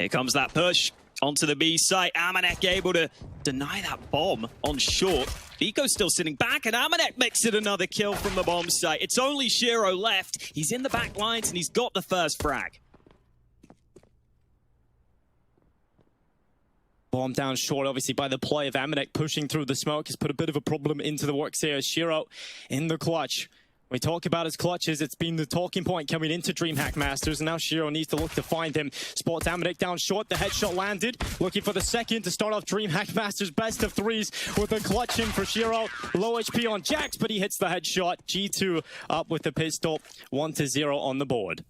Here comes that push onto the B site. Amanek able to deny that bomb on short. Nico's still sitting back, and Amanek makes it another kill from the bomb site. It's only Shiro left. He's in the back lines, and he's got the first frag. Bomb down short, obviously, by the play of Amanek pushing through the smoke has put a bit of a problem into the works here. Shiro in the clutch. We talk about his clutches. It's been the talking point coming into DreamHack Masters, and now Shiro needs to look to find him. Spots Amanek down short. The headshot landed. Looking for the second to start off DreamHack Masters best of threes with a clutch in for Shiro. Low HP on Jax, but he hits the headshot. G2 up with the pistol. 1-0 on the board.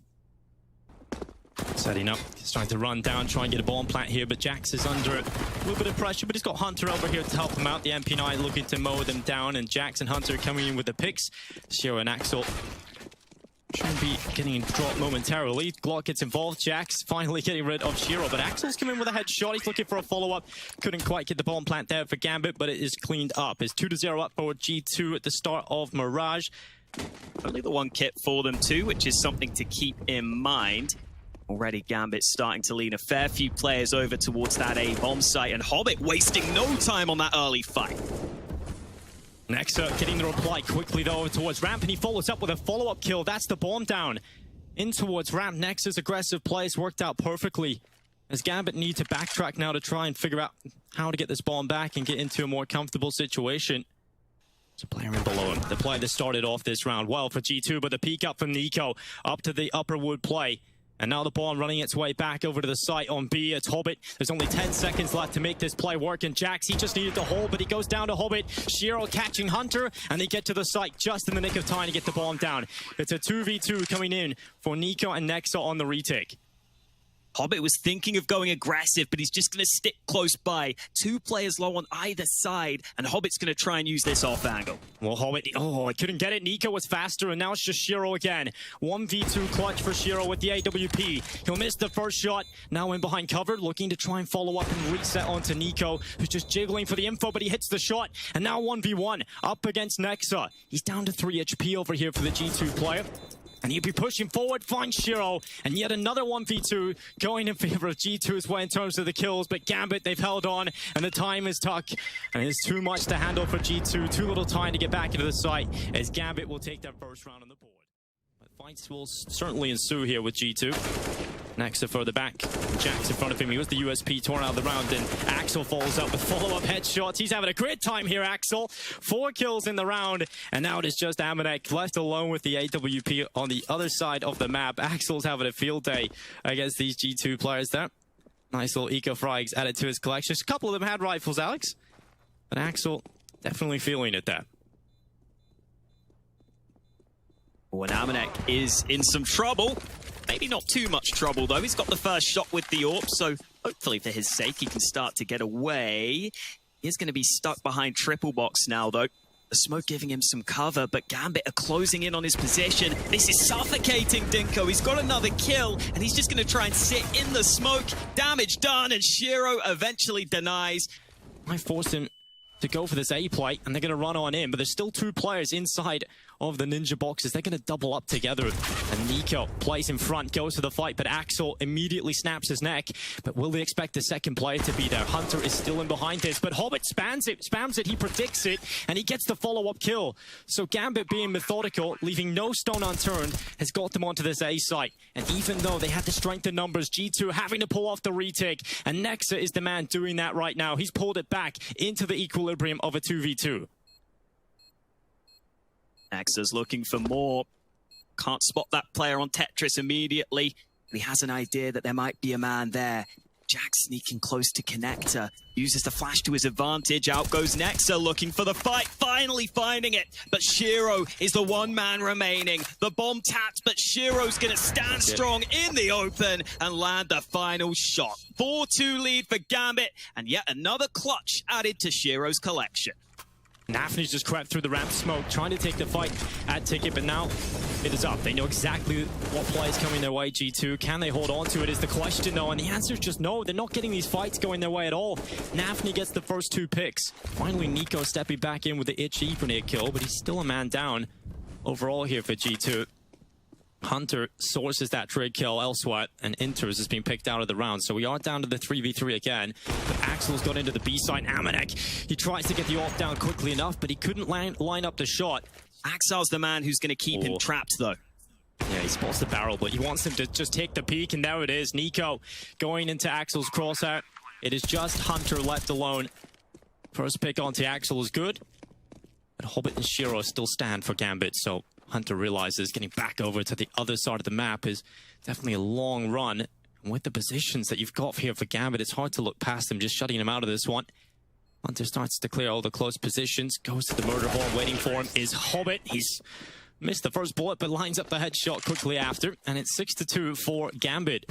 Setting up, he's trying to run down, try and get a bomb plant here, but Jax is under a little bit of pressure, but he's got Hunter over here to help him out. The MP9 looking to mow them down, and Jax and Hunter coming in with the picks. Shiro and Axel shouldn't be getting dropped momentarily. Glock gets involved, Jax finally getting rid of Shiro, but Axel's coming in with a headshot. He's looking for a follow-up. Couldn't quite get the bomb plant there for Gambit, but it is cleaned up. It's 2-0 up for G2 at the start of Mirage. Only the one kit for them too, which is something to keep in mind. Already Gambit starting to lean a fair few players over towards that A bomb site, and Hobbit wasting no time on that early fight. Nexa getting the reply quickly though towards Ramp, and he follows up with a follow-up kill. That's the bomb down in towards Ramp. Nexa's aggressive plays worked out perfectly, as Gambit need to backtrack now to try and figure out how to get this bomb back and get into a more comfortable situation. There's a player in below him. The play that started off this round well for G2, but the peek up from Nico up to the upper wood play. And now the bomb running its way back over to the site on B. It's Hobbit. There's only 10 seconds left to make this play work. And Jax, he just needed to hold, but he goes down to Hobbit. Shiro catching Hunter, and they get to the site just in the nick of time to get the bomb down. It's a 2v2 coming in for Nico and Nexa on the retake. Hobbit was thinking of going aggressive, but he's just going to stick close by. Two players low on either side, and Hobbit's going to try and use this off angle. Well, Hobbit, I couldn't get it. Nico was faster, and now it's just Shiro again. 1v2 clutch for Shiro with the AWP. He'll miss the first shot. Now in behind cover, looking to try and follow up and reset onto Nico, who's just jiggling for the info, but he hits the shot. And now 1v1 up against Nexa. He's down to 3 HP over here for the G2 player. And he'll be pushing forward, finds Shiro, and yet another 1v2 going in favor of G2's way in terms of the kills, but Gambit, they've held on, and the time is tuck, and it's too much to handle for G2, too little time to get back into the site, as Gambit will take their first round on the board. But fights will certainly ensue here with G2. Nexa further back, Jax in front of him, he was the USP torn out of the round, and Axel follows up with follow-up headshots. He's having a great time here, Axel. 4 kills in the round, and now it is just Amanek left alone with the AWP on the other side of the map. Axel's having a field day against these G2 players there. Nice little eco-frags added to his collection. A couple of them had rifles, Alex, but Axel definitely feeling it there. When Amanek is in some trouble. Maybe not too much trouble, though. He's got the first shot with the AWP, so hopefully for his sake, he can start to get away. He's going to be stuck behind triple box now, though. The smoke giving him some cover, but Gambit are closing in on his position. This is suffocating Dinko. He's got another kill, and he's just going to try and sit in the smoke. Damage done, and Shiro eventually denies. I forced him to go for this A play, and they're going to run on in, but there's still 2 players inside of the ninja boxes. They're going to double up together, and Nico plays in front, goes to the fight, but Axel immediately snaps his neck. But will they expect the second player to be there? Hunter is still in behind this, but Hobbit spams it, he predicts it, and he gets the follow-up kill. So Gambit being methodical, leaving no stone unturned, has got them onto this A site. And even though they had the strength in numbers, G2 having to pull off the retake, and Nexa is the man doing that right now. He's pulled it back into the equilibrium of a 2v2. Nexa's looking for more. Can't spot that player on Tetris immediately. But he has an idea that there might be a man there. Jax sneaking close to connector. Uses the flash to his advantage. Out goes Nexa looking for the fight. Finally finding it. But Shiro is the one man remaining. The bomb tapped, but Shiro's going to stand strong in the open and land the final shot. 4-2 lead for Gambit. And yet another clutch added to Shiro's collection. Nafny's just crept through the ramp smoke, trying to take the fight at Ticket, but now it is up. They know exactly what play is coming their way, G2. Can they hold on to it is the question, though, and the answer is just no. They're not getting these fights going their way at all. Nafny gets the first 2 picks. Finally, Nico stepping back in with the itchy grenade kill, but he's still a man down overall here for G2. Hunter sources that trade kill elsewhere, and Inters is being picked out of the round. So we are down to the 3v3 again. But Axel's got into the B side. Amanek, he tries to get the AWP down quickly enough, but he couldn't line up the shot. Axel's the man who's going to keep him trapped, though. Yeah, he spots the barrel, but he wants him to just take the peek, and there it is. Nico going into Axel's crosshair. It is just Hunter left alone. First pick onto Axel is good, but Hobbit and Shiro still stand for Gambit, so Hunter realizes getting back over to the other side of the map is definitely a long run. And with the positions that you've got here for Gambit, it's hard to look past them, just shutting him out of this one. Hunter starts to clear all the close positions, goes to the murder ball. Waiting for him is Hobbit. He's missed the first bullet, but lines up the headshot quickly after. And it's 6-2 for Gambit.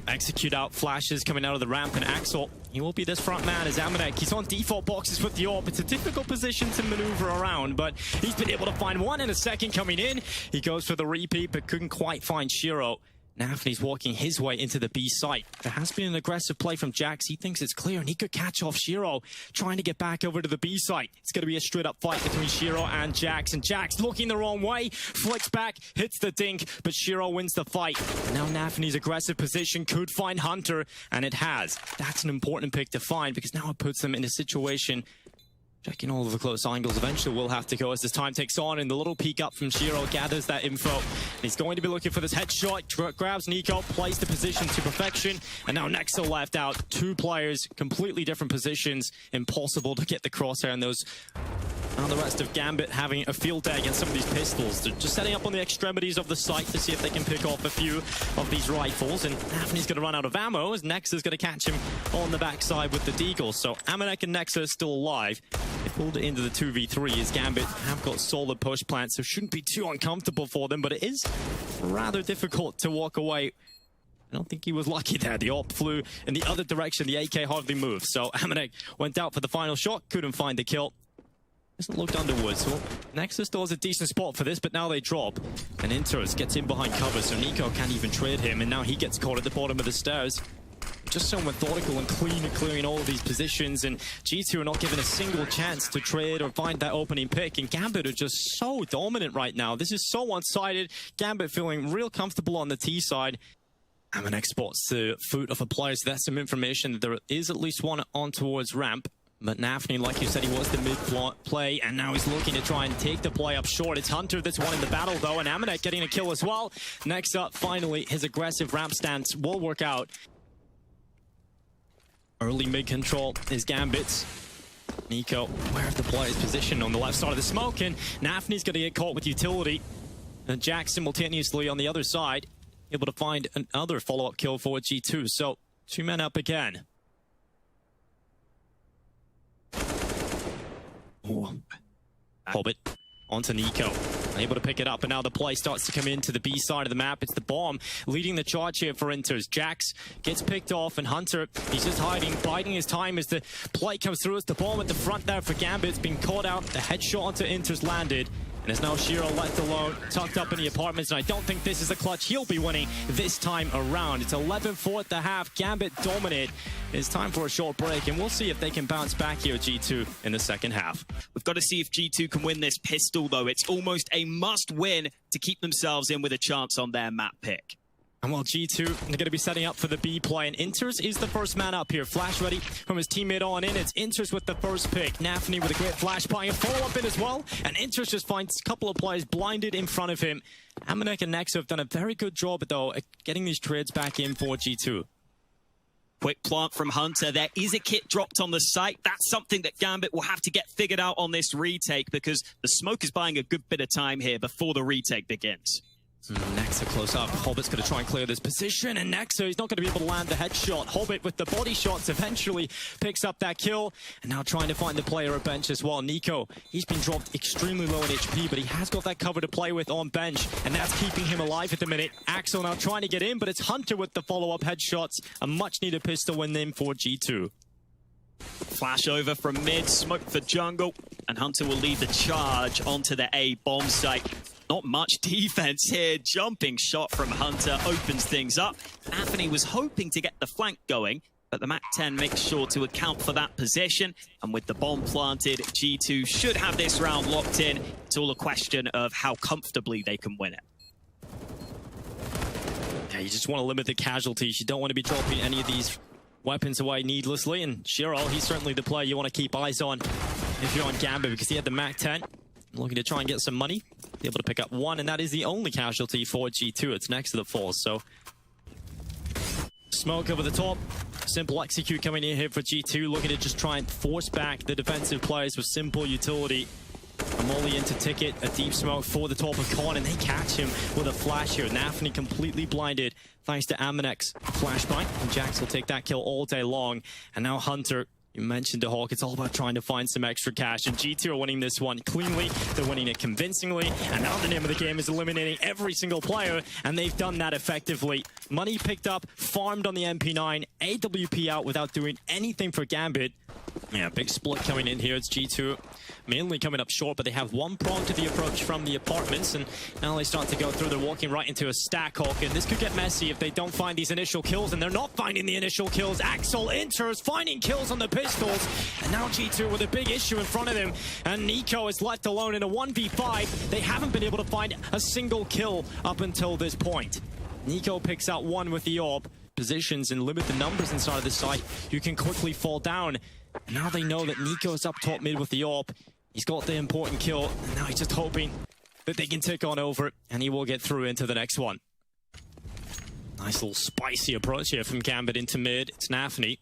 Execute out flashes coming out of the ramp, and Axel, he will be this front man as Amanek. He's on default boxes with the AWP. It's a difficult position to maneuver around, but he's been able to find one in a second coming in. He goes for the repeat, but couldn't quite find Shiro. Nafny's walking his way into the B site. There has been an aggressive play from Jax. He thinks it's clear, and he could catch off Shiro, trying to get back over to the B site. It's going to be a straight-up fight between Shiro and Jax looking the wrong way, flicks back, hits the dink, but Shiro wins the fight. And now Nafny's aggressive position could find Hunter, and it has. That's an important pick to find, because now it puts them in a situation checking all of the close angles. Eventually we'll have to go as this time takes on, and the little peek up from Shiro gathers that info. He's going to be looking for this headshot, grabs Nico, plays the position to perfection, and now Nexa left out. Two players, completely different positions, impossible to get the crosshair, and those and the rest of Gambit having a field day against some of these pistols. They're just setting up on the extremities of the site to see if they can pick off a few of these rifles, and Nafny's going to run out of ammo as Nexa's going to catch him on the backside with the deagle. So Amanek and Nexa are still alive. They pulled it into the 2v3 as Gambit have got solid push plans, so shouldn't be too uncomfortable for them, but it is rather difficult to walk away. I don't think he was lucky there. The AWP flew in the other direction. The AK hardly moved. So Amanek went out for the final shot, couldn't find the kill. Hasn't looked underwards. Well, Nexus still has a decent spot for this, but now they drop. And Inters gets in behind cover, so Nico can't even trade him, and now he gets caught at the bottom of the stairs. Just so methodical and clean at clearing all of these positions, and G2 are not given a single chance to trade or find that opening pick, and Gambit are just so dominant right now. This is so one-sided. Gambit feeling real comfortable on the T side. Amanek spots the foot of a player, so that's some information that there is at least one on towards ramp. But Nafny, like you said, he was the mid-play, and now he's looking to try and take the play up short. It's Hunter that's won in the battle, though, and Amanek getting a kill as well. Next up, finally, his aggressive ramp stance will work out. Early mid-control is Gambit's. Nico, where of the player's position on the left side of the smoke, and Nafny's going to get caught with utility. And Jack simultaneously on the other side, able to find another follow-up kill for G2. So, two men up again. Ooh. Hobbit onto Nico, able to pick it up, and now the play starts to come into the B side of the map. It's the bomb leading the charge here for Inters. Jax gets picked off, and Hunter, he's just hiding, biding his time as the play comes through. It's the bomb at the front there for Gambit. It's been caught out. The headshot onto Inters landed, and it's now Shiro left alone, tucked up in the apartments, and I don't think this is the clutch he'll be winning this time around. It's 11-4 at the half. Gambit dominate. It's time for a short break, and we'll see if they can bounce back here, G2, in the second half. We've got to see if G2 can win this pistol, though. It's almost a must-win to keep themselves in with a chance on their map pick. And while G2 are going to be setting up for the B play, and Inters is the first man up here. Flash ready from his teammate on in. It's Inters with the first pick. Nafny with a great flash, buying a follow-up in as well. And Inters just finds a couple of players blinded in front of him. Amanek and Nexa have done a very good job, though, at getting these trades back in for G2. Quick plant from Hunter. There is a kit dropped on the site. That's something that Gambit will have to get figured out on this retake, because the smoke is buying a good bit of time here before the retake begins. Nexa close up. Hobbit's going to try and clear this position, and Nexa, he's not going to be able to land the headshot. Hobbit with the body shots eventually picks up that kill, and now trying to find the player at bench as well. Nico, he's been dropped extremely low in HP, but he has got that cover to play with on bench, and that's keeping him alive at the minute. Axel now trying to get in, but it's Hunter with the follow-up headshots. A much-needed pistol win in for G2. Flash over from mid, smoke for jungle, and Hunter will lead the charge onto the A bomb site. Not much defense here. Jumping shot from Hunter opens things up. Anthony was hoping to get the flank going, but the MAC-10 makes sure to account for that position. And with the bomb planted, G2 should have this round locked in. It's all a question of how comfortably they can win it. You just want to limit the casualties. You don't want to be dropping any of these weapons away needlessly. And Shiro, he's certainly the player you want to keep eyes on if you're on Gambit, because he had the Mac 10. Looking to try and get some money. Be able to pick up one, and that is the only casualty for G2. It's next to the falls, so... Smoke over the top. Simple execute coming in here for G2, looking to just try and force back the defensive players with simple utility. A molly into Ticket, a deep smoke for the top of Con, and they catch him with a flash here. Nafny completely blinded thanks to Aminek's flashbang, and Jax will take that kill all day long. And now Hunter, you mentioned the Hawk, it's all about trying to find some extra cash, and G2 are winning this one cleanly, they're winning it convincingly, and now the name of the game is eliminating every single player, and they've done that effectively. Money picked up, farmed on the MP9, AWP out without doing anything for Gambit. Yeah, big split coming in here. It's G2 mainly coming up short, but they have one prong to the approach from the apartments, and now they start to go through. They're walking right into a stack Hawk, and this could get messy if they don't find these initial kills, and they're not finding the initial kills. Axel enters, finding kills on the pistols, and now G2 with a big issue in front of them, and Nico is left alone in a 1v5. They haven't been able to find a single kill up until this point. Nico picks out one with the AWP, positions and limit the numbers inside of the site. You can quickly fall down. And now they know that Nico's up top mid with the AWP. He's got the important kill, and now he's just hoping that they can tick on over, and he will get through into the next one. Nice little spicy approach here from Gambit into mid. It's Nafny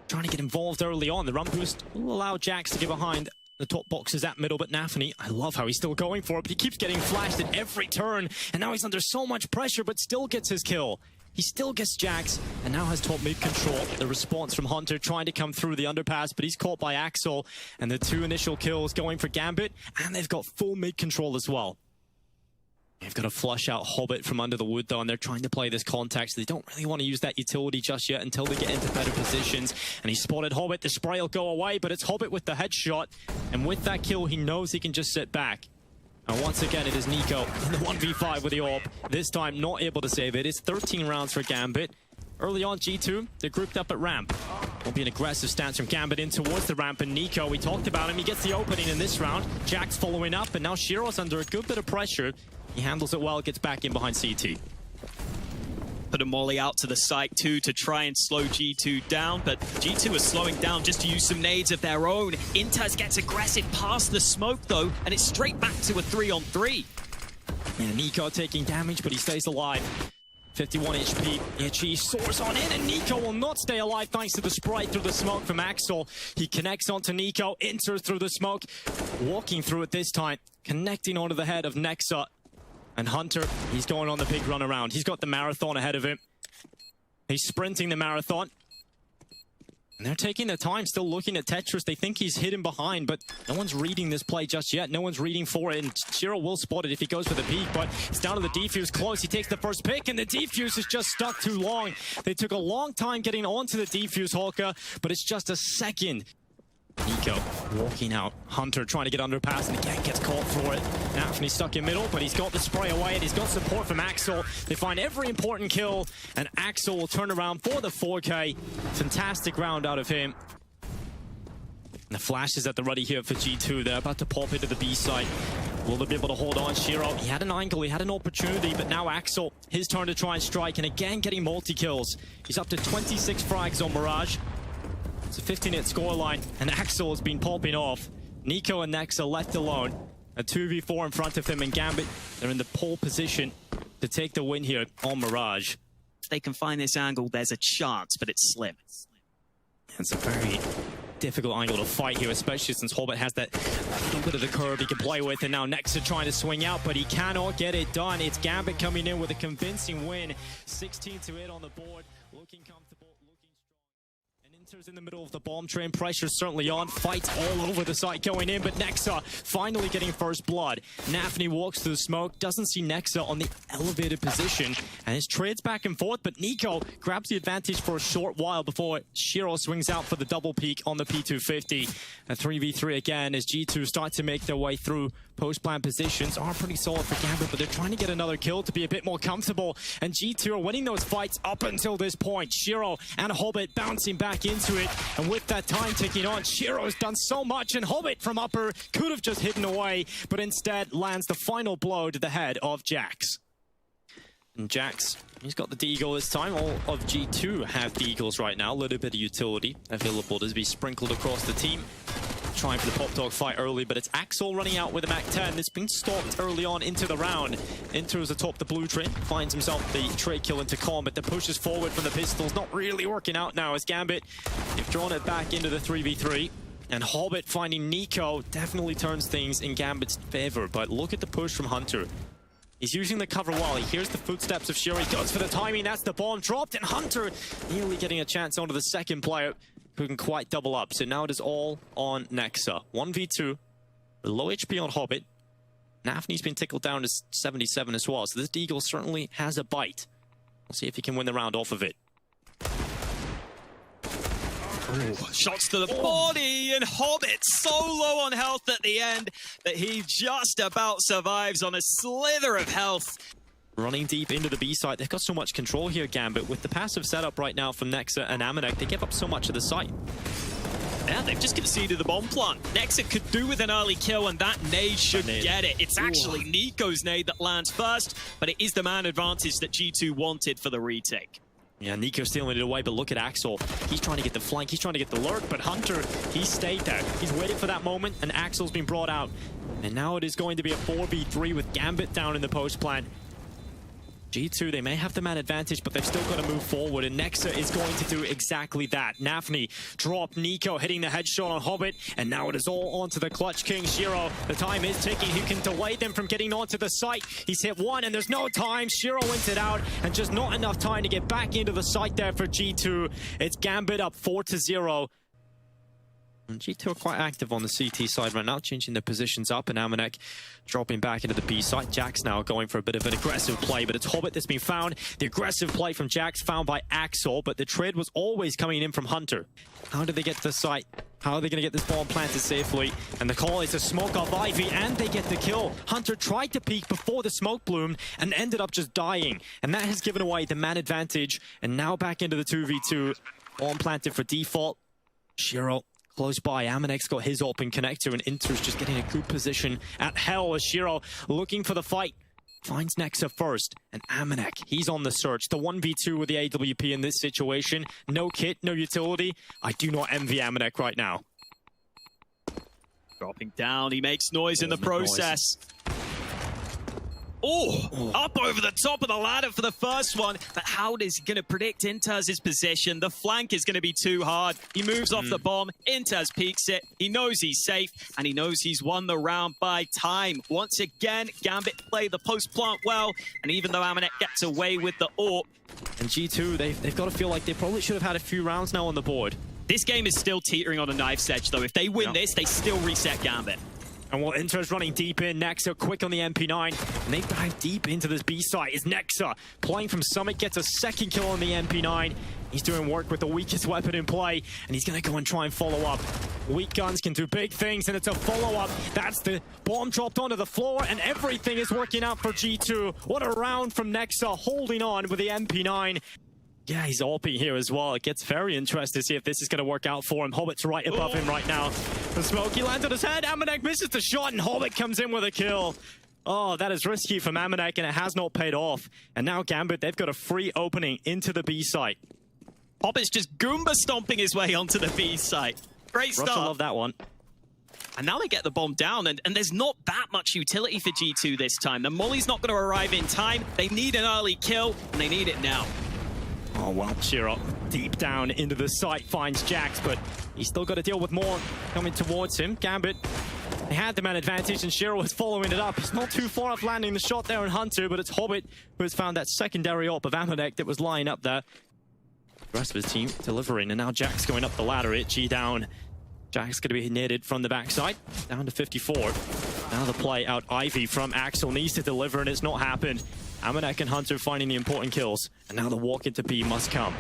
trying to get involved early on. The run boost will allow Jax to get behind the top boxes at middle, but Nafny, I love how he's still going for it, but he keeps getting flashed at every turn, and now he's under so much pressure, but still gets his kill. He still gets Jax, and now has top mid control. The response from Hunter trying to come through the underpass, but he's caught by Axel, and the two initial kills going for Gambit, and they've got full mid control as well. They've got to flush out Hobbit from under the wood, though, and they're trying to play this context. They don't really want to use that utility just yet until they get into better positions. And he spotted Hobbit. The spray will go away, but it's Hobbit with the headshot. And with that kill, he knows he can just sit back. And once again, it is Nico in the 1v5 with the AWP. This time, not able to save it. It's 13 rounds for Gambit. Early on, G2, they're grouped up at ramp. Will be an aggressive stance from Gambit in towards the ramp, and Nico, we talked about him, he gets the opening in this round. Jax following up, and now Shiro's under a good bit of pressure. He handles it well, gets back in behind CT. Put a molly out to the site too to try and slow G2 down, but G2 is slowing down just to use some nades of their own. Inters gets aggressive past the smoke though, and it's straight back to a 3-on-3. Yeah, Nico taking damage, but he stays alive. 51 HP, Itchy soars on in, and Nico will not stay alive thanks to the spray through the smoke from Axel. He connects onto Nico, enters through the smoke, walking through it this time, connecting onto the head of Nexa. And Hunter, he's going on the big run around. He's got the marathon ahead of him. He's sprinting the marathon. And they're taking their time, still looking at Tetris. They think he's hidden behind, but no one's reading this play just yet. No one's reading for it, and Shiro will spot it if he goes for the peek, but it's down to the defuse close. He takes the first pick, and the defuse is just stuck too long. They took a long time getting onto the defuse, Hawker, but it's just a second. Nico walking out. Hunter trying to get underpass, and again gets caught for it. Nafny's stuck in middle, but he's got the spray away, and he's got support from Axel. They find every important kill, and Axel will turn around for the 4K. Fantastic round out of him. And the flash is at the ready here for G2. They're about to pop into the B side. Will they be able to hold on? Shiro, he had an angle, he had an opportunity, but now Axel, his turn to try and strike, and again getting multi-kills. He's up to 26 frags on Mirage. It's a 15-hit scoreline, and Axel has been popping off. Nico and Nexa left alone. A 2v4 in front of him, and Gambit, they're in the pole position to take the win here on Mirage. If they can find this angle, there's a chance, but it's slim. It's a very difficult angle to fight here, especially since Hobbit has that little bit of the curve he can play with, and now Nexa trying to swing out, but he cannot get it done. It's Gambit coming in with a convincing win. 16-8 on the board, looking comfortable. Inters in the middle of the bomb train, pressure certainly on, fights all over the site going in, but Nexa finally getting first blood. Nafny walks through the smoke, doesn't see Nexa on the elevated position, and his trades back and forth, but Nico grabs the advantage for a short while before Shiro swings out for the double peak on the P250. A 3v3 again as G2 start to make their way through. Post-plan positions are pretty solid for Gambit, but they're trying to get another kill to be a bit more comfortable, and G2 are winning those fights up until this point. Shiro and Hobbit bouncing back into it, and with that time ticking on, Shiro's done so much, and Hobbit from upper could have just hidden away, but instead lands the final blow to the head of Jax. And Jax, he's got the Deagle this time. All of G2 have Deagles right now. A little bit of utility available to be sprinkled across the team. Trying for the Pop Dog fight early, but it's Axel running out with a Mac-10. It's been stopped early on into the round. Enters atop the blue train, finds himself the trade kill into Calm, but the push is forward from the pistols. Not really working out now as Gambit, they've drawn it back into the 3v3. And Hobbit finding Nico definitely turns things in Gambit's favor, but look at the push from Hunter. He's using the cover wall. He hears the footsteps of Shiro. He goes for the timing. That's the bomb dropped, and Hunter nearly getting a chance onto the second player who can quite double up. So now it is all on Nexa. 1v2. Low HP on Hobbit. Nafni's been tickled down to 77 as well. So this Deagle certainly has a bite. We'll see if he can win the round off of it. Ooh, shots to the body, and Hobbit so low on health at the end that he just about survives on a slither of health. Running deep into the B site. They've got so much control here, Gambit. With the passive setup right now from Nexa and Amanek, they give up so much of the site. Yeah, they've just conceded the bomb plant. Nexa could do with an early kill, and that nade should get it. It's actually Nico's nade that lands first, but it is the man advantage that G2 wanted for the retake. Yeah, Nico stealing it away, but look at Axel. He's trying to get the flank, he's trying to get the lurk, but Hunter, he stayed there. He's waited for that moment, and Axel's been brought out. And now it is going to be a 4v3 with Gambit down in the post plant. G2, they may have the man advantage, but they've still got to move forward, and Nexa is going to do exactly that. Nafni dropped Nico, hitting the headshot on Hobbit, and now it is all onto the Clutch King, Shiro. The time is ticking. He can delay them from getting onto the site. He's hit one, and there's no time. Shiro wins it out, and just not enough time to get back into the site there for G2. It's Gambit up 4-0. And G2 are quite active on the CT side right now, changing their positions up, and Amanek dropping back into the B side. Jax now going for a bit of an aggressive play, but it's Hobbit that's been found. The aggressive play from Jax found by Axel, but the trade was always coming in from Hunter. How do they get to the site? How are they going to get this bomb planted safely? And the call is to smoke off Ivy, and they get the kill. Hunter tried to peek before the smoke bloomed and ended up just dying. And that has given away the man advantage, and now back into the 2v2. Bomb planted for default. Shiro close by. Amanek's got his open connector, and Inter's just getting a good position at hell as Shiro looking for the fight. Finds Nexa first, and Amanek, he's on the search. The 1v2 with the AWP in this situation. No kit, no utility. I do not envy Amanek right now. Dropping down, he makes noise in the process. Oh, up over the top of the ladder for the first one. But how is he going to predict Intez's position? The flank is going to be too hard. He moves off the bomb. Intez peeks it. He knows he's safe, and he knows he's won the round by time. Once again, Gambit play the post plant well, and even though Amanek gets away with the AWP. And G2, they've got to feel like they probably should have had a few rounds now on the board. This game is still teetering on a knife's edge, though. If they win this, they still reset Gambit. And while Inter's running deep in, Nexa quick on the MP9, and they dive deep into this B site. Is Nexa playing from Summit, gets a second kill on the MP9. He's doing work with the weakest weapon in play, and he's going to go and try and follow up. Weak guns can do big things, and it's a follow-up. That's the bomb dropped onto the floor, and everything is working out for G2. What a round from Nexa, holding on with the MP9. Yeah, he's AWPing here as well. It gets very interesting to see if this is going to work out for him. Hobbit's right above him right now. The smoke, he lands on his head. Amanek misses the shot, and Hobbit comes in with a kill. Oh, that is risky from Amanek, and it has not paid off. And now Gambit, they've got a free opening into the B site. Hobbit's just Goomba stomping his way onto the B site. Great start. Russia love that one. And now they get the bomb down, and there's not that much utility for G2 this time. The Molly's not going to arrive in time. They need an early kill, and they need it now. Oh, well, Shiro deep down into the site finds Jax, but he's still got to deal with more coming towards him. Gambit, they had the man advantage, and Shiro was following it up. He's not too far off landing the shot there on Hunter, but it's Hobbit who has found that secondary AWP of Amanek that was lying up there. The rest of his team delivering, and now Jax going up the ladder, Itchy down. Jax going to be netted from the backside, down to 54. Now the play out Ivy from Axel needs to deliver, and it's not happened. Amanek and Hunter finding the important kills, and now the walk into B must come.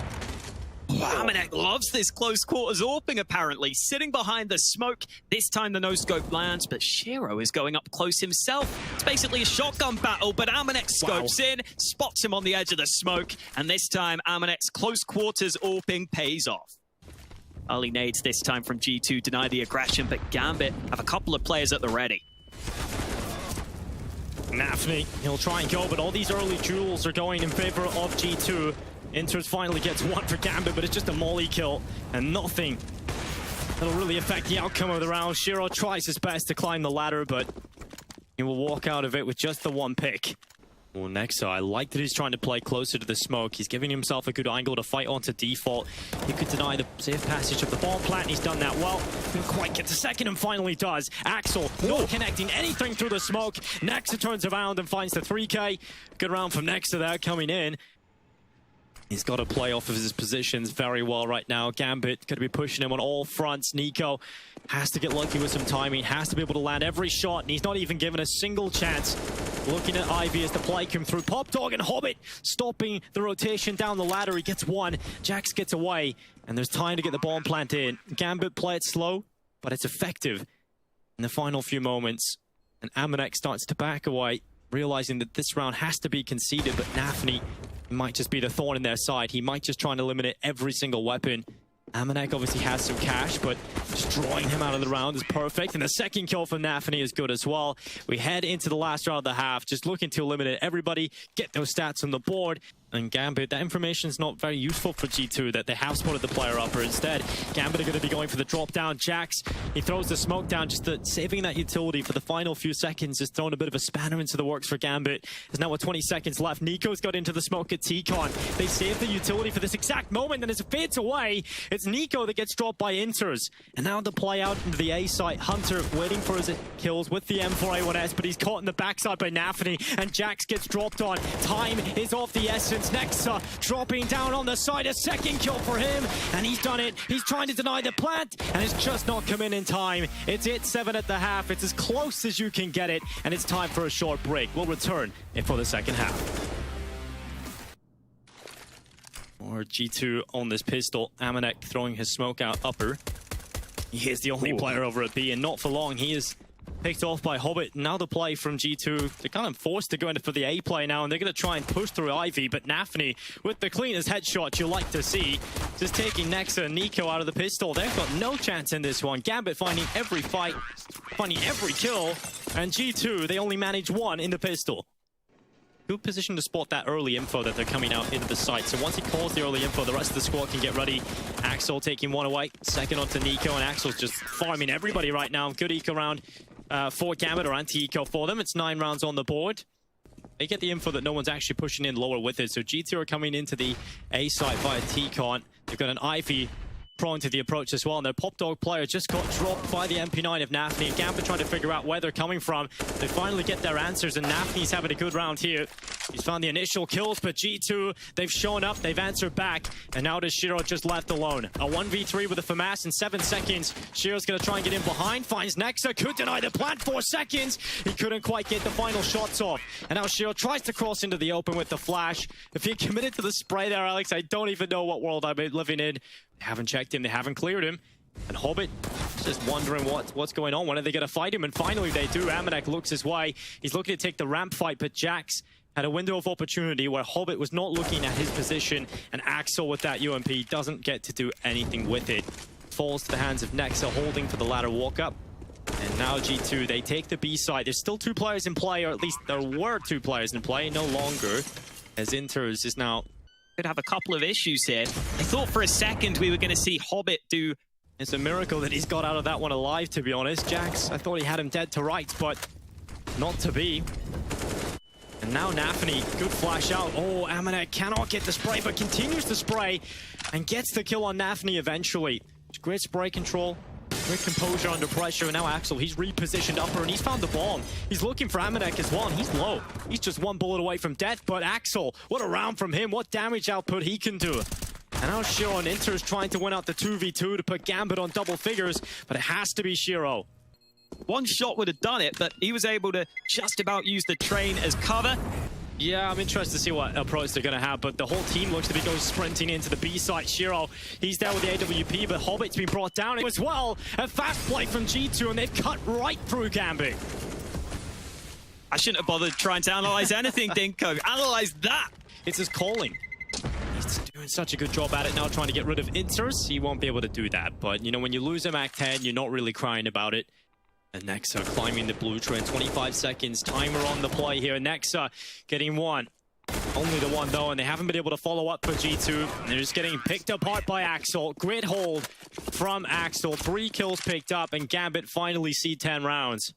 Amanek loves this close quarters AWPing apparently, sitting behind the smoke. This time the no-scope lands, but Shiro is going up close himself. It's basically a shotgun battle, but Amanek scopes in, spots him on the edge of the smoke, and this time Amanek's close quarters AWPing pays off. Early nades this time from G2 deny the aggression, but Gambit have a couple of players at the ready. Nafni, he'll try and go, but all these early duels are going in favor of G2. Inters finally gets one for Gambit, but it's just a molly kill and nothing that'll really affect the outcome of the round. Shiro tries his best to climb the ladder, but he will walk out of it with just the one pick. Well, Nexa, I like that he's trying to play closer to the smoke. He's giving himself a good angle to fight onto default. He could deny the safe passage of the bomb plant. He's done that well. Didn't quite get to second and finally does. Axel not connecting anything through the smoke. Nexa turns around and finds the 3K. Good round from Nexa there coming in. He's got to play off of his positions very well right now. Gambit going to be pushing him on all fronts. Nico has to get lucky with some timing, has to be able to land every shot, and he's not even given a single chance. Looking at Ivy as the play came through. Pop Dog and Hobbit stopping the rotation down the ladder. He gets one. Jax gets away, and there's time to get the bomb plant in. Gambit play it slow, but it's effective in the final few moments. And Amanek starts to back away, realizing that this round has to be conceded, but Nafni might just be the thorn in their side. He might just try and eliminate every single weapon. Amanek obviously has some cash, but just drawing him out of the round is perfect. And the second kill from Nafni is good as well. We head into the last round of the half, just looking to eliminate everybody, get those stats on the board. And Gambit, that information is not very useful for G2, that they have spotted the player upper. Instead, Gambit are going to be going for the drop down. Jax, he throws the smoke down, just saving that utility for the final few seconds, has thrown a bit of a spanner into the works for Gambit. There's now 20 seconds left. Nico's got into the smoke at T-Con. They save the utility for this exact moment, and as it fades away, it's Nico that gets dropped by Inters. And now the play out into the A site. Hunter waiting for his kills with the M4A1S, but he's caught in the backside by Nafni, and Jax gets dropped on. Time is of the essence. Nexa dropping down on the side, a second kill for him, and he's done it. He's trying to deny the plant, and it's just not come in time. It's 8-7 at the half. It's as close as you can get it, and it's time for a short break. We'll return for the second half. Or G2 on this pistol. Amanek throwing his smoke out upper. He is the only player over at B, and not for long. He is picked off by Hobbit. Now the play from G2, they're kind of forced to go into for the A play now, and they're going to try and push through Ivy, but Nafni with the cleanest headshot you like to see, just taking Nexa and Nico out of the pistol. They've got no chance in this one. Gambit finding every fight, finding every kill, and G2, they only manage one in the pistol. Good position to spot that early info that they're coming out into the site. So once he calls the early info, the rest of the squad can get ready. Axel taking one away, second onto Nico, and Axel's just farming everybody right now. Good eco round for Gambit, or anti-eco for them. It's 9 rounds on the board. They get the info that no one's actually pushing in lower with it. So G2 are coming into the A site via T-Con. They've got an Ivy prone to the approach as well, and their Pop Dog player just got dropped by the MP9 of Nafni, and Gambit trying to figure out where they're coming from. They finally get their answers, and Nafni's having a good round here. He's found the initial kills, but G2, they've shown up, they've answered back, and now does Shiro just left alone. A 1v3 with a FAMAS in 7 seconds. Shiro's gonna try and get in behind, finds Nexa, could deny the plant, 4 seconds. He couldn't quite get the final shots off, and now Shiro tries to cross into the open with the flash. If he committed to the spray there, Alex, I don't even know what world I'm living in. They haven't checked him, they haven't cleared him. And Hobbit just wondering what's going on. When are they going to fight him? And finally they do. Amanek looks his way. He's looking to take the ramp fight, but Jax had a window of opportunity where Hobbit was not looking at his position, and Axel with that UMP doesn't get to do anything with it. Falls to the hands of Nexa, holding for the ladder walk up. And now G2, they take the B side. There's still 2 players in play, or at least there were 2 players in play, no longer, as Inters is now could have a couple of issues here. I thought for a second we were going to see Hobbit do... It's a miracle that he's got out of that one alive, to be honest. Jax, I thought he had him dead to rights, but not to be. And now Nafni, good flash out. Oh, Amanek cannot get the spray, but continues to spray and gets the kill on Nafni eventually. Great spray control. Great composure under pressure, and now Axel, he's repositioned upper, and he's found the bomb. He's looking for Amanek as well, and he's low. He's just 1 bullet away from death, but Axel, what a round from him, what damage output he can do. And now Shiro and Inter is trying to win out the 2v2 to put Gambit on double figures, but it has to be Shiro. One shot would have done it, but he was able to just about use the train as cover. Yeah, I'm interested to see what approach they're going to have, but the whole team looks to be going sprinting into the B side. Shiro, he's there with the AWP, but Hobbit's been brought down as well. A fast play from G2, and they've cut right through Gambit. I shouldn't have bothered trying to analyze anything, Dinko. Analyze that! It's his calling. He's doing such a good job at it now, trying to get rid of Inters. He won't be able to do that, but, you know, when you lose a Mac 10, you're not really crying about it. And Nexa climbing the blue train. 25 seconds. Timer on the play here. Nexa getting one. Only the one though, and they haven't been able to follow up for G2. They're just getting picked apart by Axel. Great hold from Axel. 3 kills picked up, and Gambit finally see 10 rounds.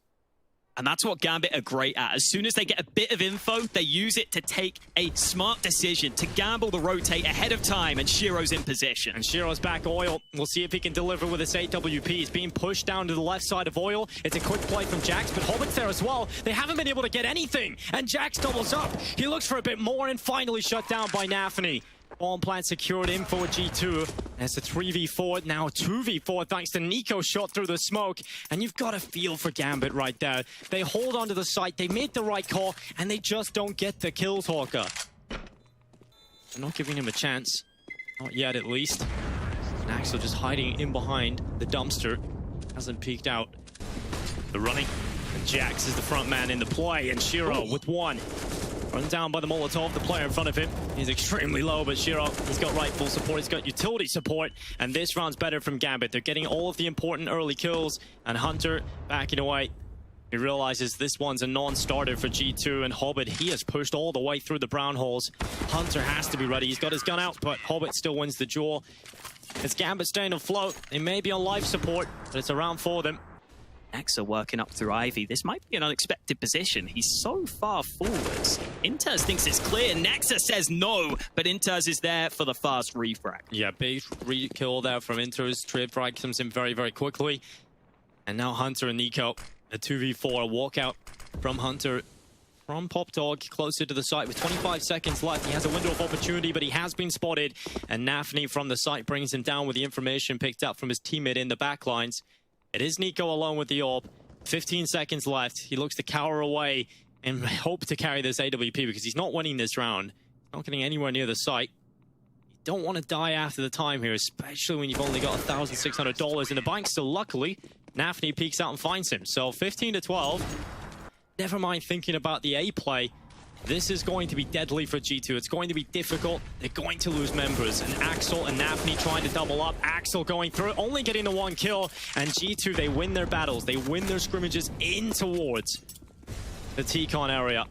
And that's what Gambit are great at. As soon as they get a bit of info, they use it to take a smart decision, to gamble the rotate ahead of time, and Shiro's in position. And Shiro's back Oil. We'll see if he can deliver with this AWP. He's being pushed down to the left side of Oil. It's a quick play from Jax, but Hobbit's there as well. They haven't been able to get anything, and Jax doubles up. He looks for a bit more and finally shut down by Nafany. Bomb plant secured in for G2. It's a 3v4, now 2v4 thanks to Nico shot through the smoke. And you've got a feel for Gambit right there. They hold onto the site, they make the right call, and they just don't get the kills, Hawker. They're not giving him a chance. Not yet, at least. And Axel just hiding in behind the dumpster. Hasn't peeked out. They're running. And Jax is the front man in the play, and Shiro with one. Run down by the Molotov, the player in front of him. He's extremely low, but Shiro, he's got rifle support, he's got utility support, and this round's better from Gambit. They're getting all of the important early kills, and Hunter backing away. He realizes this one's a non-starter for G2, and Hobbit, he has pushed all the way through the brown holes. Hunter has to be ready. He's got his gun out, but Hobbit still wins the duel. It's Gambit staying afloat. They may be on life support, but it's a round for them. Nexa working up through Ivy. This might be an unexpected position. He's so far forwards. Inters thinks it's clear. Nexa says no, but Inters is there for the fast refrag. Yeah, big re-kill there from Inters. Trade frag comes in very, very quickly. And now Hunter and Nico, a 2v4 walkout from Hunter. From Pop Dog, closer to the site with 25 seconds left. He has a window of opportunity, but he has been spotted. And Nafany from the site brings him down with the information picked up from his teammate in the backlines. It is Nico alone with the orb. 15 seconds left. He looks to cower away and hope to carry this AWP because he's not winning this round. Not getting anywhere near the site. You don't want to die after the time here, especially when you've only got $1,600 in the bank. So luckily, Nafany peeks out and finds him. So 15 to 12. Never mind thinking about the A play. This is going to be deadly for G2. It's going to be difficult. They're going to lose members. And Axel and Nafany trying to double up. Axel going through, only getting the 1 kill. And G2, they win their battles. They win their scrimmages in towards the T-Con area.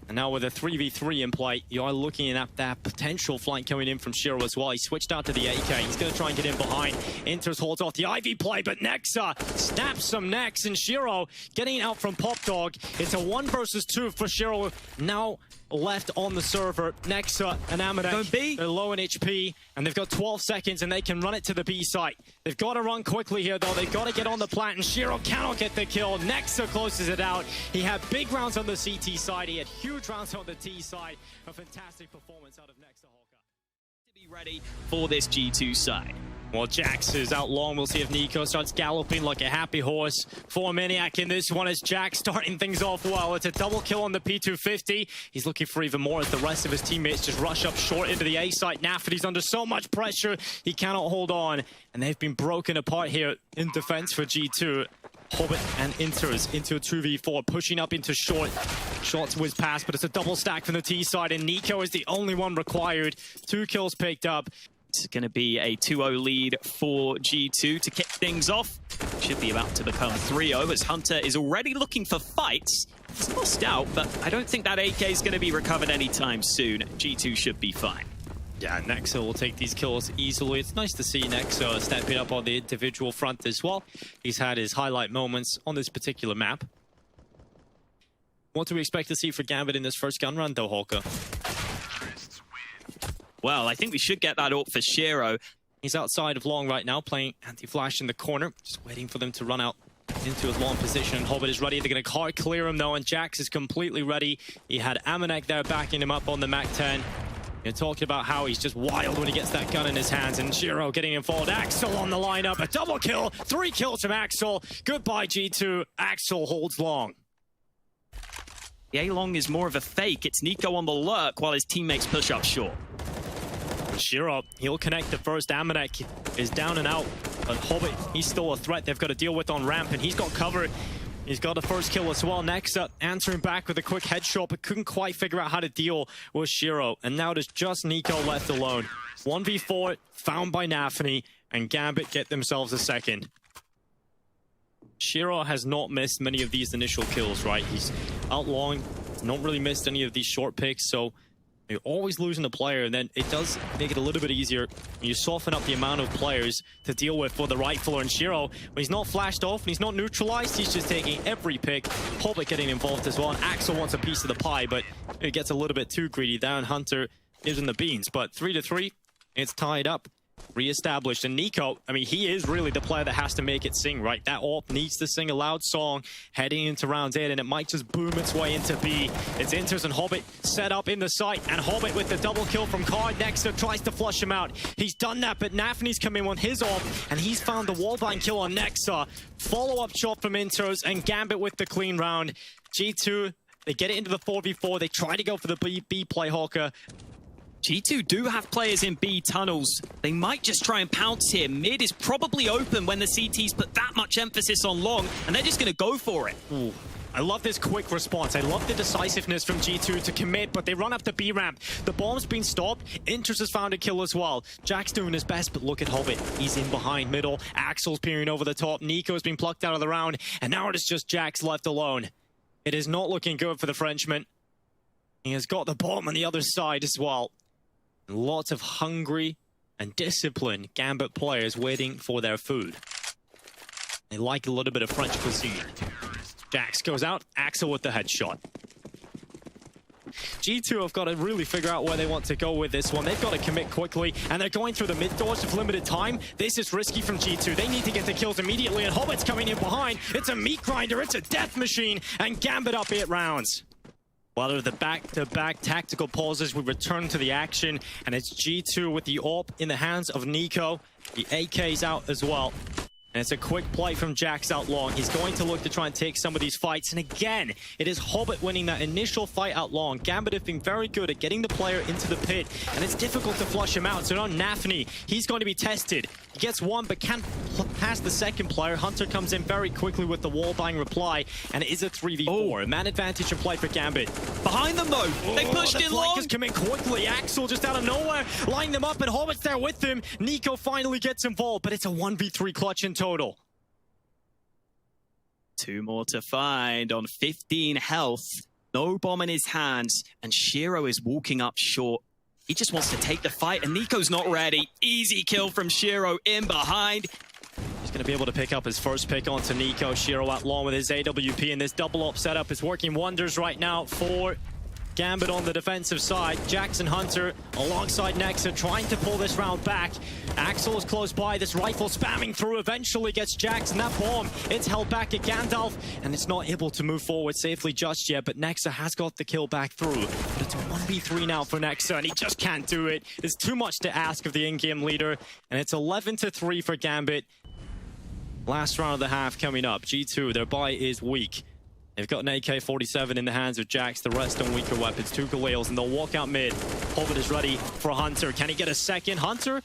And now with a 3v3 in play, you are looking at that potential flank coming in from Shiro as well. He switched out to the AK. He's going to try and get in behind. Inters holds off the Ivy play, but Nexa snaps some necks, and Shiro getting out from Pop Dog. It's a 1 versus 2 for Shiro. Now left on the server. Nexa and Amanek, they're low in HP, and they've got 12 seconds, and they can run it to the B site. They've got to run quickly here, though. They've got to get on the plant, and Shiro cannot get the kill. Nexa closes it out. He had big rounds on the CT side. He had huge rounds on the T side. A fantastic performance out of Nexa, Hawker. To be ready for this G2 side. Well, Jax is out long. We'll see if Nico starts galloping like a happy horse for Maniac in this one as Jax starting things off well. It's a double kill on the P250. He's looking for even more as the rest of his teammates just rush up short into the A site. Nafany's under so much pressure, he cannot hold on. And they've been broken apart here in defense for G2. Hobbit and Inters into a 2v4, pushing up into short. Shots whiz past, but it's a double stack from the T side, and Nico is the only one required. 2 kills picked up. It's going to be a 2-0 lead for G2 to kick things off. Should be about to become 3-0 as Hunter is already looking for fights. He's lost out, but I don't think that AK is going to be recovered anytime soon. G2 should be fine. Yeah, Nexa will take these kills easily. It's nice to see Nexa stepping up on the individual front as well. He's had his highlight moments on this particular map. What do we expect to see for Gambit in this first gun run, though, Hawker? Well, I think we should get that up for Shiro. He's outside of long right now, playing anti-flash in the corner. Just waiting for them to run out into his long position. Hobbit is ready. They're going to hard clear him, though, and Jax is completely ready. He had Amanek there backing him up on the MAC-10. You're talking about how he's just wild when he gets that gun in his hands, and Shiro getting involved. Axel on the lineup, a double kill, 3 kills from Axel. Goodbye, G2. Axel holds long. The A-Long is more of a fake. It's Nico on the lurk while his teammates push up short. Shiro, he'll connect the first. Amanek is down and out, but Hobbit, he's still a threat they've got to deal with on ramp, and he's got cover. He's got a first kill as well. Nexa answering back with a quick headshot, but couldn't quite figure out how to deal with Shiro. And now there's just Nico left alone. 1v4 found by Nafany, and Gambit get themselves a second. Shiro has not missed many of these initial kills, right? He's out long, not really missed any of these short picks, so you're always losing a player, and then it does make it a little bit easier. You soften up the amount of players to deal with for the Rifler. And Shiro, when he's not flashed off and he's not neutralized, he's just taking every pick. Hobbit getting involved as well, and Axel wants a piece of the pie, but it gets a little bit too greedy there, and Hunter is in the beans. But 3-3, it's tied up. Re-established, and Nico, I mean, he is really the player that has to make it sing, right? That AWP needs to sing a loud song heading into round 8, and it might just boom its way into B. It's Inters and Hobbit set up in the site, and Hobbit with the double kill from Card. Nexa tries to flush him out. He's done that, but Nafny's come in with his AWP, and he's found the wallbang kill on Nexa. Follow-up shot from Inters, and Gambit with the clean round. G2, they get it into the 4v4. They try to go for the B play Hawker. G2 do have players in B tunnels. They might just try and pounce here. Mid is probably open when the CTs put that much emphasis on long, and they're just going to go for it. Ooh. I love this quick response. I love the decisiveness from G2 to commit, but they run up the B ramp. The bomb's been stopped. Inters has found a kill as well. Jack's doing his best, but look at Hobbit. He's in behind middle. Axel's peering over the top. Nico's been plucked out of the round, and now it is just Jack's left alone. It is not looking good for the Frenchman. He has got the bomb on the other side as well. Lots of hungry and disciplined Gambit players waiting for their food. They like a little bit of French cuisine. Jax goes out, Axel with the headshot. G2 have got to really figure out where they want to go with this one. They've got to commit quickly, and they're going through the mid doors with limited time. This is risky from G2. They need to get the kills immediately, and Hobbit's coming in behind. It's a meat grinder, it's a death machine, and Gambit up 8 rounds. While of the back-to-back tactical pauses, we return to the action, and it's G2 with the AWP in the hands of Nico. The AK's out as well. And it's a quick play from Jax out long. He's going to look to try and take some of these fights. And again, it is Hobbit winning that initial fight out long. Gambit have been very good at getting the player into the pit, and it's difficult to flush him out. So now Nafny, he's going to be tested. He gets one, but can't pass the second player. Hunter comes in very quickly with the wallbang reply, and it is a 3v4. Man advantage in play for Gambit. Behind them, though. They pushed in long. The flankers come in quickly. Axel just out of nowhere, line them up, and Hobbit's there with him. Nico finally gets involved, but it's a 1v3 clutch in total. 2 more to find on 15 health. No bomb in his hands, and Shiro is walking up short. He just wants to take the fight, and Nico's not ready. Easy kill from Shiro in behind. He's going to be able to pick up his first pick onto Nico. Shiro out long with his AWP, and this double up setup is working wonders right now for Gambit on the defensive side. Jackson Hunter alongside Nexa trying to pull this round back. Axel is close by. This rifle spamming through eventually gets Jackson. That bomb, it's held back at Gandalf, and it's not able to move forward safely just yet, but Nexa has got the kill back through. But it's a 1v3 now for Nexa, and he just can't do it. It's too much to ask of the in-game leader, and it's 11-3 for Gambit. Last round of the half coming up. G2, their buy is weak. They've got an AK-47 in the hands of Jax, the rest on weaker weapons. 2 Galils, and they'll walk out mid. Hobbit is ready for Hunter. Can he get a second? Hunter,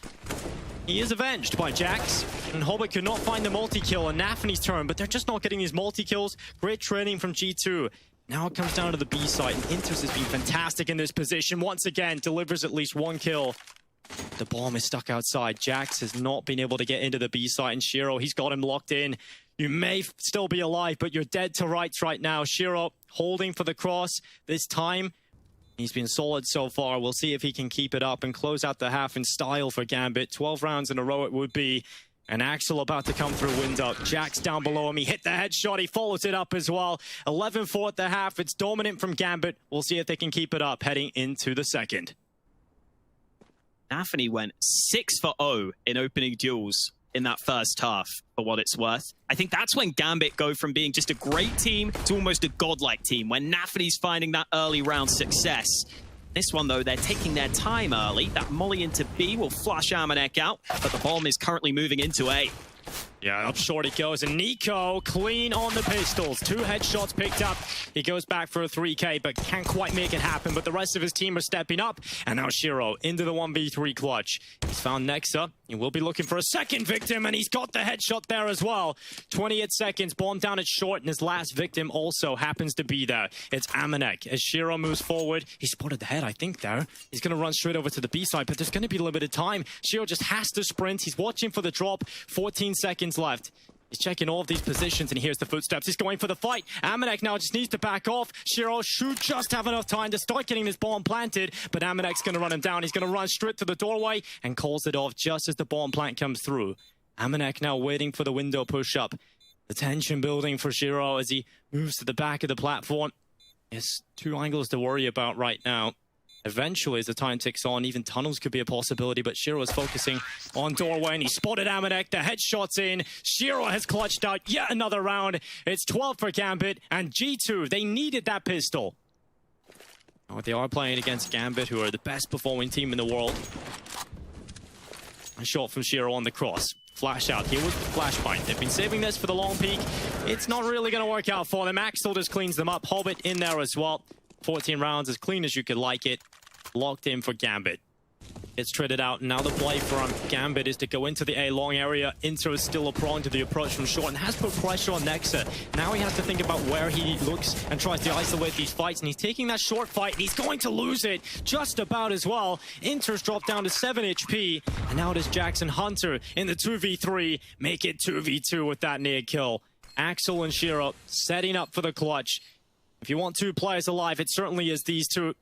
he is avenged by Jax, and Hobbit could not find the multi-kill on Nafny's turn, but they're just not getting these multi-kills. Great training from G2. Now it comes down to the B side, and Inters has been fantastic in this position. Once again, delivers at least 1 kill. The bomb is stuck outside. Jax has not been able to get into the B side, and Shiro, he's got him locked in. You may still be alive, but you're dead to rights right now. Shiro holding for the cross this time. He's been solid so far. We'll see if he can keep it up and close out the half in style for Gambit. 12 rounds in a row it would be. And Axel about to come through window. Jack's down below him. He hit the headshot. He follows it up as well. 11-4 at the half. It's dominant from Gambit. We'll see if they can keep it up heading into the second. Nafny went 6 for 0 in opening duels in that first half, for what it's worth. I think that's when Gambit go from being just a great team to almost a godlike team, when Nafny's finding that early round success. This one, though, they're taking their time early. That molly into B will flush Amanek out, but the bomb is currently moving into A. Yeah, up short it goes, and Nico clean on the pistols. 2 headshots picked up. He goes back for a 3K, but can't quite make it happen. But the rest of his team are stepping up, and now Shiro into the 1v3 clutch. He's found Nexa. He will be looking for a second victim, and he's got the headshot there as well. 28 seconds, bomb down at short, and his last victim also happens to be there. It's Amanek. As Shiro moves forward, he spotted the head, I think, there. He's going to run straight over to the B side, but there's going to be limited time. Shiro just has to sprint. He's watching for the drop. 14 seconds left. He's checking all of these positions, and here's the footsteps. He's going for the fight. Amanek now just needs to back off. Shiro should just have enough time to start getting this bomb planted, but Amanek's going to run him down. He's going to run straight to the doorway and calls it off just as the bomb plant comes through. Amanek now waiting for the window push-up. The tension building for Shiro as he moves to the back of the platform. Yes, two angles to worry about right now. Eventually, as the time ticks on, even tunnels could be a possibility, but Shiro is focusing on doorway, and he spotted Amanek. The headshot's in. Shiro has clutched out yet another round. It's 12 for Gambit, and G2, they needed that pistol. Oh, they are playing against Gambit, who are the best performing team in the world. A shot from Shiro on the cross. Flash out. Here was the flashbang. They've been saving this for the long peek. It's not really going to work out for them. Axel just cleans them up. Hobbit in there as well. 14 rounds, as clean as you could like it. Locked in for Gambit. It's traded out. Now the play from Gambit is to go into the A long area. Inter is still a prone to the approach from short and has put pressure on Nexa. Now he has to think about where he looks and tries to isolate these fights. And he's taking that short fight, and he's going to lose it just about as well. Inter's dropped down to 7 HP. And now it is Jackson Hunter in the 2v3. Make it 2v2 with that near kill. Axel and Shiro setting up for the clutch. If you want two players alive, it certainly is these two.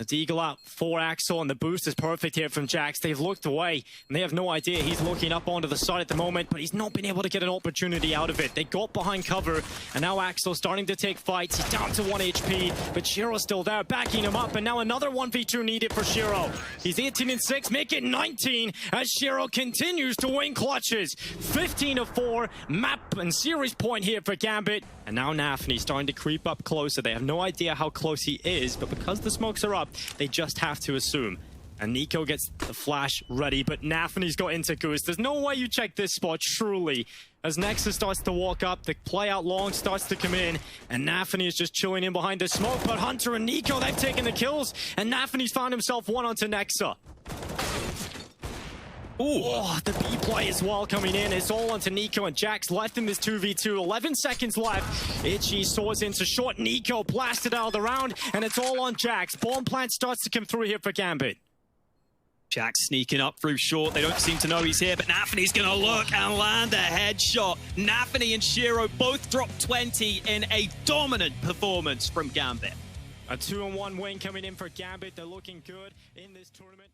The eagle out for Axel, and the boost is perfect here from Jax. They've looked away, and they have no idea he's looking up onto the side at the moment, but he's not been able to get an opportunity out of it. They got behind cover, and now Axel starting to take fights. He's down to 1 HP, but Shiro's still there, backing him up, and now another 1v2 needed for Shiro. He's 18-6, make it 19, as Shiro continues to win clutches. 15-4, map and series point here for Gambit, and now Nafny starting to creep up closer. They have no idea how close he is, but because the smokes are up, they just have to assume. And Nico gets the flash ready, but Nafny's got into Goose. There's no way you check this spot, truly. As Nexus starts to walk up, the play out long starts to come in, and Nafny is just chilling in behind the smoke, but Hunter and Nico, they've taken the kills, and Nafny's found himself one onto Nexa. Ooh. Oh, the B play as well coming in. It's all onto Nico, and Jax left in this 2v2. 11 seconds left. Itchy swords into short. Nico blasted out of the round, and it's all on Jax. Bomb plant starts to come through here for Gambit. Jax sneaking up through short. They don't seem to know he's here, but Nafny's going to look and land a headshot. Nafny and Shiro both dropped 20 in a dominant performance from Gambit. A 2-1 win coming in for Gambit. They're looking good in this tournament.